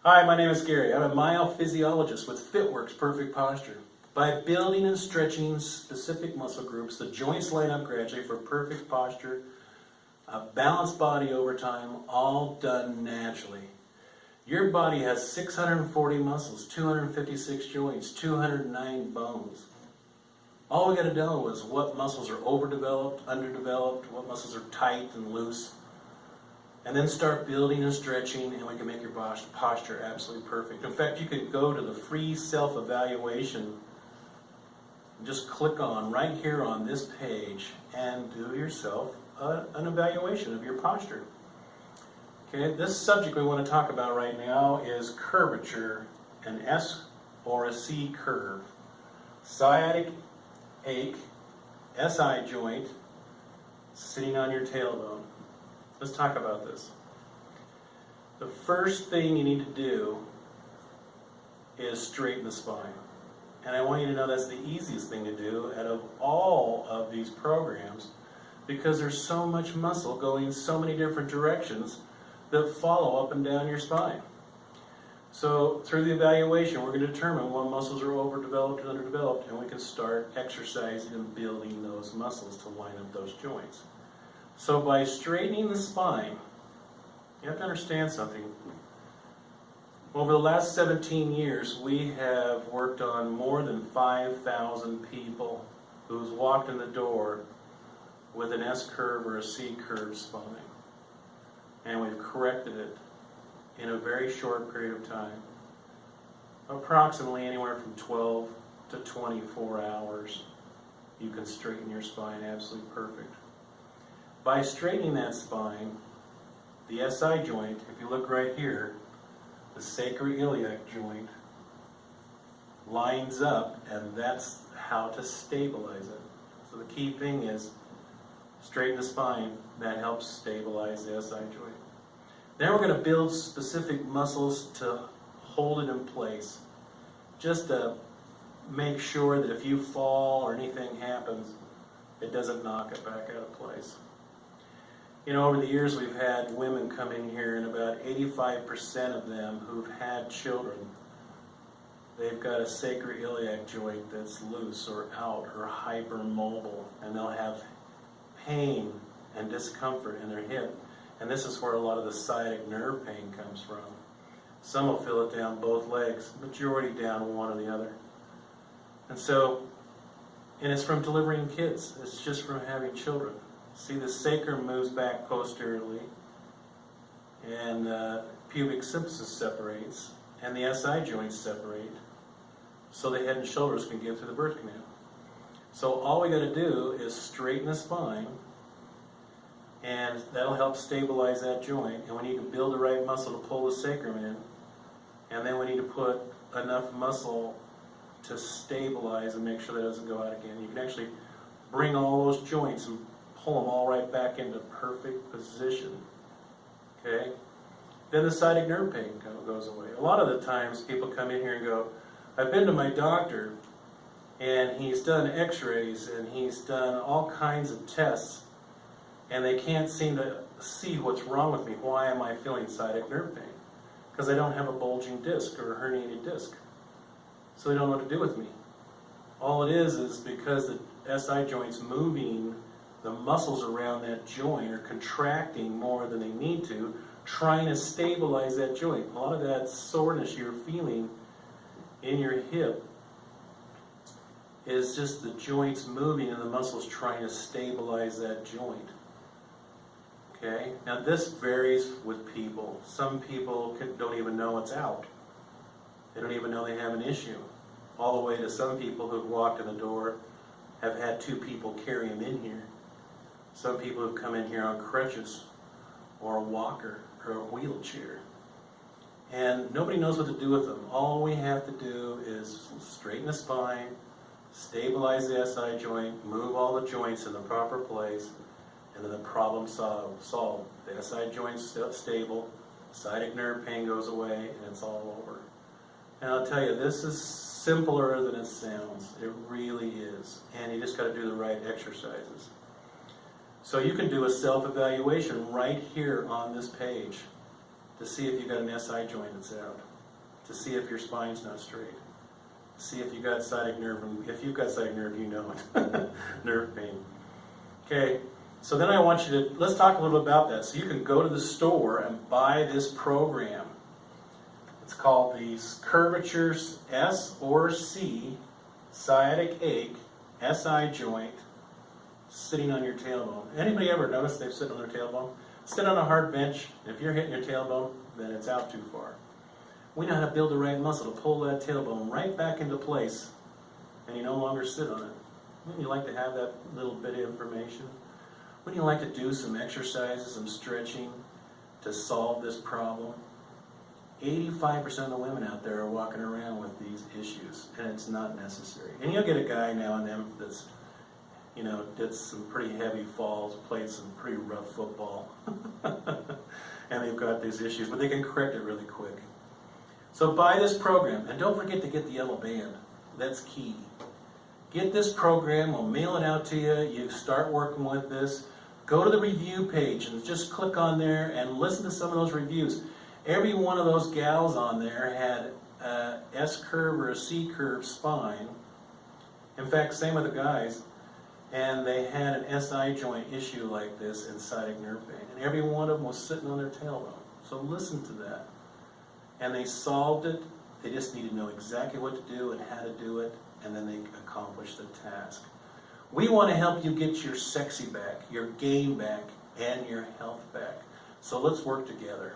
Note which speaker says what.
Speaker 1: Hi, my name is Gary. I'm a myophysiologist with FitWorks Perfect Posture. By building and stretching specific muscle groups, the joints line up gradually for perfect posture, a balanced body over time, all done naturally. Your body has 640 muscles, 256 joints, 209 bones. All we got to know is what muscles are overdeveloped, underdeveloped, what muscles are tight and loose. And then start building and stretching, and we can make your posture absolutely perfect. In fact, you could go to the free self-evaluation, just click on right here on this page and do yourself an evaluation of your posture. Okay, this subject we want to talk about right now is curvature, an S or a C curve, sciatic ache, SI joint, sitting on your tailbone. Let's talk about this. The first thing you need to do is straighten the spine. And I want you to know that's the easiest thing to do out of all of these programs, because there's so much muscle going so many different directions that follow up and down your spine. So through the evaluation, we're going to determine what muscles are overdeveloped and underdeveloped, and we can start exercising and building those muscles to line up those joints. So by straightening the spine, you have to understand something. Over the last 17 years, we have worked on more than 5,000 people who's walked in the door with an S curve or a C curve spine. And we've corrected it in a very short period of time. Approximately anywhere from 12 to 24 hours, you can straighten your spine absolutely perfect. By straightening that spine, the SI joint, if you look right here, the sacroiliac joint lines up, and that's how to stabilize it. So the key thing is straighten the spine. That helps stabilize the SI joint. Then we're going to build specific muscles to hold it in place, just to make sure that if you fall or anything happens, it doesn't knock it back out of place. You know, over the years we've had women come in here, and about 85% of them who've had children, they've got a sacroiliac joint that's loose or out or hypermobile, and they'll have pain and discomfort in their hip. And this is where a lot of the sciatic nerve pain comes from. Some will feel it down both legs, majority down one or the other. And it's from delivering kids. It's just from having children. See, the sacrum moves back posteriorly, and pubic symphysis separates, and the SI joints separate, so the head and shoulders can get through the birth canal. So all we got to do is straighten the spine, and that'll help stabilize that joint. And we need to build the right muscle to pull the sacrum in, and then we need to put enough muscle to stabilize and make sure that doesn't go out again. You can actually bring all those joints and pull them all right back into perfect position. Okay? Then the sciatic nerve pain goes away. A lot of the times people come in here and go, I've been to my doctor, and he's done x-rays, and he's done all kinds of tests, and they can't seem to see what's wrong with me. Why am I feeling sciatic nerve pain? Because I don't have a bulging disc or a herniated disc. So they don't know what to do with me. All it is because the SI joint's moving, the muscles around that joint are contracting more than they need to, trying to stabilize that joint. A lot of that soreness you're feeling in your hip is just the joints moving and the muscles trying to stabilize that joint. Okay? Now this varies with people. Some people don't even know it's out. They don't even know they have an issue. All the way to some people who've walked in the door, have had two people carry them in here. Some people have come in here on crutches or a walker or a wheelchair, and nobody knows what to do with them. All we have to do is straighten the spine, stabilize the SI joint, move all the joints in the proper place, and then the problem solved. The SI joint's stable, sciatic nerve pain goes away, and it's all over. And I'll tell you, this is simpler than it sounds. It really is. And you just got to do the right exercises. So you can do a self-evaluation right here on this page to see if you've got an SI joint that's out. to see if your spine's not straight. See if you got sciatic nerve, and if you've got sciatic nerve, you know it. Nerve pain. Okay, so then I want you to, let's talk a little bit about that. So you can go to the store and buy this program. It's called the Curvatures S or C Sciatic Ache SI Joint Sitting on Your Tailbone. Anybody ever notice they've sit on their tailbone? Sit on a hard bench. If you're hitting your tailbone, then it's out too far. We know how to build the right muscle to pull that tailbone right back into place, and you no longer sit on it. Wouldn't you like to have that little bit of information? Wouldn't you like to do some exercises, some stretching to solve this problem? 85% of the women out there are walking around with these issues, and it's not necessary. And you'll get a guy now and then that's, you know, did some pretty heavy falls, played some pretty rough football, and they've got these issues, but they can correct it really quick. So buy this program, and don't forget to get the yellow band. That's key. Get this program, we'll mail it out to you, you start working with this. Go to the review page and just click on there and listen to some of those reviews. Every one of those gals on there had a S-curve or a C-curve spine. In fact, same with the guys. And they had an SI joint issue like this and sciatic nerve pain. And every one of them was sitting on their tailbone. So listen to that. And they solved it. They just need to know exactly what to do and how to do it, and then they accomplish the task. We want to help you get your sexy back, your game back, and your health back. So let's work together.